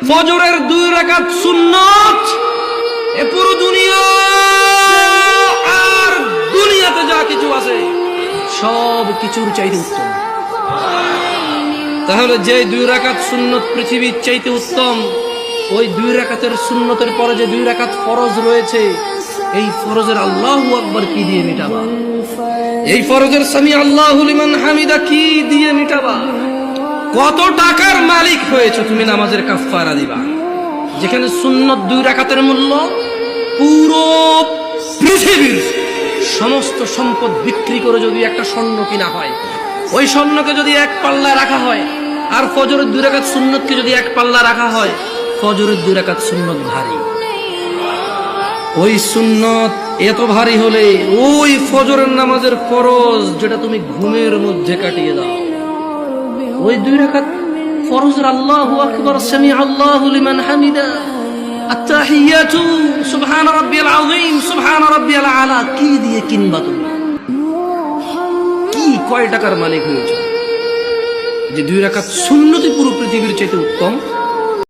ফজরের 2 রাকাত সুন্নাত এ পুরো দুনিয়া আর দুনিয়াতে যা কিছু আছে সব কিছুর চাইতে উত্তম। তাহলে যে 2 রাকাত সুন্নত পৃথিবীর চাইতে উত্তম, ওই 2 রাকাতের সুন্নতের পরে যে 2 রাকাত ফরজ রয়েছে, এই ফরজের আল্লাহু আকবার কি দিয়ে মিটাবা? এই ফরজের সামি আল্লাহু লিমান হামিদা কি দিয়ে মিটাবা? কত টাকার মালিক হয়েছে তুমি নামাজের কাফারা দিবা? যেখানে সুন্নত 2 রাকাতের মূল্য পুরো পৃথিবীর সমস্ত সম্পদ বিক্রি করে যদি একটা স্বর্ণ কিনা হয়, ওই স্বর্ণকে যদি এক পাল্লায় রাখা হয়, আর ফজরের 2 রাকাত সুন্নতকে যদি এক পাল্লা রাখা হয়, ফজরের 2 রাকাত সুন্নত ভারী। ওই সুন্নত এত ভারী হলে ওই ফজরের নামাজের ফরজ যেটা তুমি ঘুমের মধ্যে কাটিয়ে দাও, ওই 2 রাকাত ফরজের আল্লাহু আকবার সামি আল্লাহু লিমান হামিদা আত-তাহিয়াতু সুবহান রাব্বিয়াল আযীম সুবহান রাব্বিয়াল আলা কি দিয়ে কিনবা? তুমি কি কয় টাকার মালিক হয়েছে যে 2 রাকাত সুন্নতি পুরো পৃথিবীর চাইতে উত্তম?